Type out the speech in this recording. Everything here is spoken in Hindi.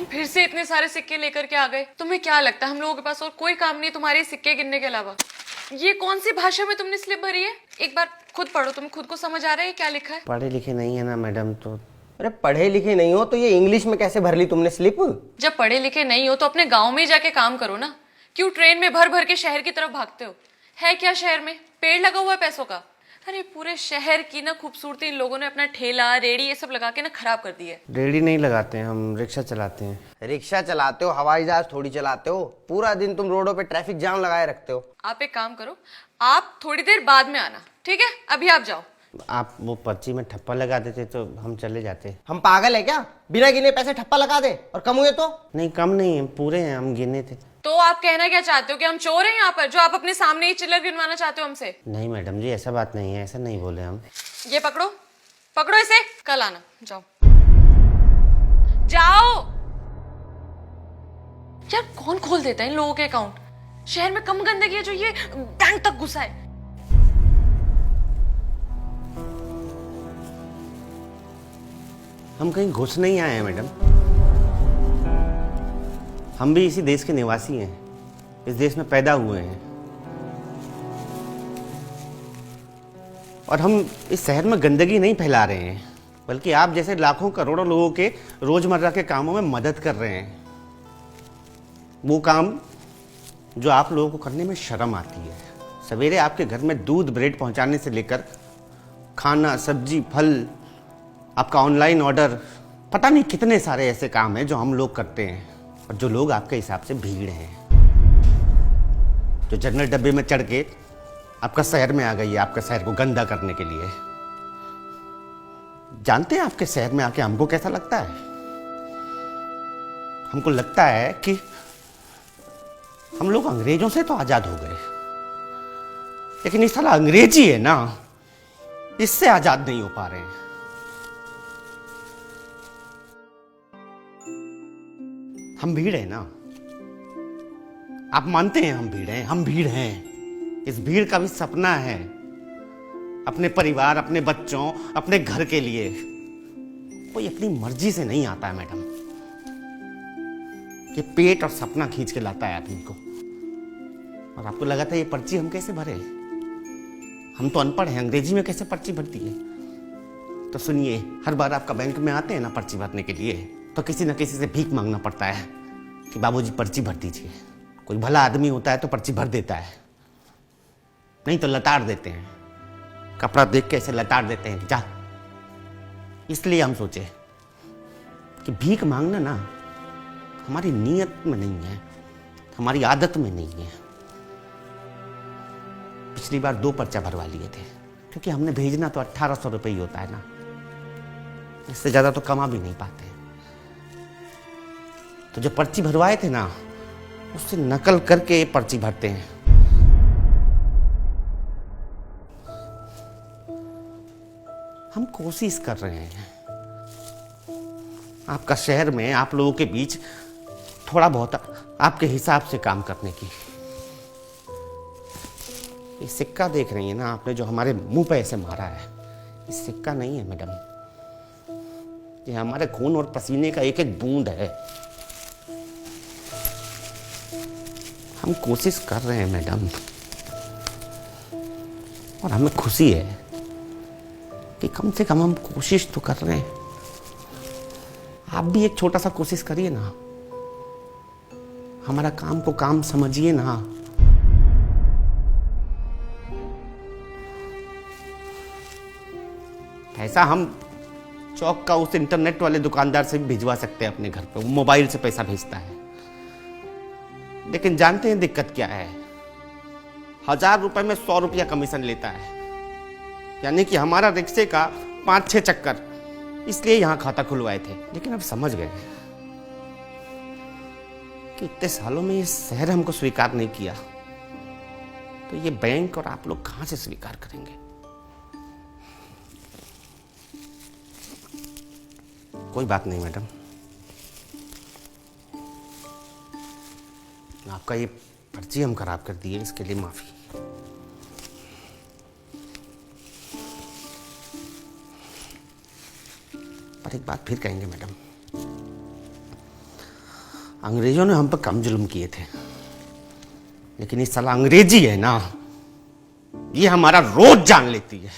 तुम फिर से इतने सारे सिक्के लेकर के आ गए। तुम्हें क्या लगता है हम लोगों के पास और कोई काम नहीं तुम्हारे सिक्के गिनने के अलावा? ये कौन सी भाषा में तुमने स्लिप भरी है? एक बार खुद पढ़ो, तुम्हें खुद को समझ आ रहा है क्या लिखा है? पढ़े लिखे नहीं है ना मैडम तो। अरे पढ़े लिखे नहीं हो तो ये इंग्लिश में कैसे भर ली तुमने स्लिप? जब पढ़े लिखे नहीं हो तो अपने गाँव में ही जाके काम करो ना। क्यों ट्रेन में भर भर के शहर की तरफ भागते हो? है क्या शहर में? पेड़ लगा हुआ है पैसों का। अरे पूरे शहर की ना खूबसूरती इन लोगों ने अपना ठेला रेडी ये सब लगा के ना खराब कर दी है। रेडी नहीं लगाते हैं हम, रिक्शा चलाते हैं। रिक्शा चलाते हो, हवाई जहाज थोड़ी चलाते हो। पूरा दिन तुम रोडों पे ट्रैफिक जाम लगाए रखते हो। आप एक काम करो, आप थोड़ी देर बाद में आना, ठीक है? अभी आप जाओ। आप वो पर्ची में ठप्पा लगा देते तो हम चले जाते। हम पागल है क्या? बिना गिने पैसे ठप्पा लगा दे और कम हुए तो? नहीं कम नहीं है, पूरे हैं, हम गिने थे। तो आप कहना क्या चाहते हो कि हम चोर हैं यहाँ पर, जो आप अपने सामने ही चिल्लर गिनवाना चाहते हो हमसे? नहीं मैडम जी, ऐसा बात नहीं है, ऐसा नहीं बोले हम। ये पकड़ो, पकड़ो इसे, कल आना। जाओ जाओ। यार कौन खोल देता है इन लोगों के अकाउंट? शहर में कम गंदगी है जो ये बैंक तक घुसा है। हम कहीं घुस नहीं आए हैं मैडम, हम भी इसी देश के निवासी हैं, इस देश में पैदा हुए हैं और हम इस शहर में गंदगी नहीं फैला रहे हैं, बल्कि आप जैसे लाखों करोड़ों लोगों के रोजमर्रा के कामों में मदद कर रहे हैं। वो काम जो आप लोगों को करने में शर्म आती है। सवेरे आपके घर में दूध ब्रेड पहुंचाने से लेकर खाना सब्जी फल, आपका ऑनलाइन ऑर्डर, पता नहीं कितने सारे ऐसे काम हैं जो हम लोग करते हैं और जो लोग आपके हिसाब से भीड़ हैं, जो जनरल डब्बे में चढ़ के आपका शहर में आ गई है आपका शहर को गंदा करने के लिए। जानते हैं आपके शहर में आके हमको कैसा लगता है? हमको लगता है कि हम लोग अंग्रेजों से तो आजाद हो गए, लेकिन इस साला अंग्रेजी है ना, इससे आजाद नहीं हो पा रहे हैं। हम भीड़ है ना, आप मानते हैं हम भीड़ हैं? हम भीड़ हैं। इस भीड़ का भी सपना है अपने परिवार, अपने बच्चों, अपने घर के लिए। कोई अपनी मर्जी से नहीं आता है मैडम, ये पेट और सपना खींच के लाता है आदमी को। और आपको लगा था ये पर्ची हम कैसे भरे? हम तो अनपढ़ हैं, अंग्रेजी में कैसे पर्ची भरती है? तो सुनिए, हर बार आपका बैंक में आते हैं ना पर्ची भरने के लिए, तो किसी न किसी से भीख मांगना पड़ता है कि बाबूजी पर्ची भर दीजिए। कोई भला आदमी होता है तो पर्ची भर देता है, नहीं तो लताड़ देते हैं, कपड़ा देख के ऐसे लताड़ देते हैं जा। इसलिए हम सोचे कि भीख मांगना ना हमारी नीयत में नहीं है, हमारी आदत में नहीं है। पिछली बार 2 पर्चा भरवा लिए थे, क्योंकि हमने भेजना तो 1800 रुपये ही होता है ना, इससे ज्यादा तो कमा भी नहीं पाते। तो जो पर्ची भरवाए थे ना, उससे नकल करके पर्ची भरते हैं। हम कोशिश कर रहे हैं आपका शहर में, आप लोगों के बीच थोड़ा बहुत आपके हिसाब से काम करने की। ये सिक्का देख रही है ना आपने, जो हमारे मुंह पे ऐसे मारा है, ये सिक्का नहीं है मैडम, ये हमारे खून और पसीने का एक एक बूंद है। हम कोशिश कर रहे हैं मैडम, और हमें खुशी है कि कम से कम हम कोशिश तो कर रहे हैं। आप भी एक छोटा सा कोशिश करिए ना, हमारा काम को काम समझिए ना। पैसा हम चौक का उस इंटरनेट वाले दुकानदार से भी भिजवा सकते हैं अपने घर पे, वो मोबाइल से पैसा भेजता है। लेकिन जानते हैं दिक्कत क्या है? 1000 रुपए में 100 रुपया कमीशन लेता है, यानी कि हमारा रिक्शे का 5-6 चक्कर। इसलिए यहां खाता खुलवाए थे, लेकिन अब समझ गए कि इतने सालों में ये शहर हमको स्वीकार नहीं किया, तो ये बैंक और आप लोग कहां से स्वीकार करेंगे? कोई बात नहीं मैडम, आपका ये पर्ची हम खराब कर दिए, इसके लिए माफी। पर एक बात फिर कहेंगे मैडम, अंग्रेजों ने हम पर कम जुल्म किए थे, लेकिन ये साला अंग्रेजी है ना, ये हमारा रोज जान लेती है।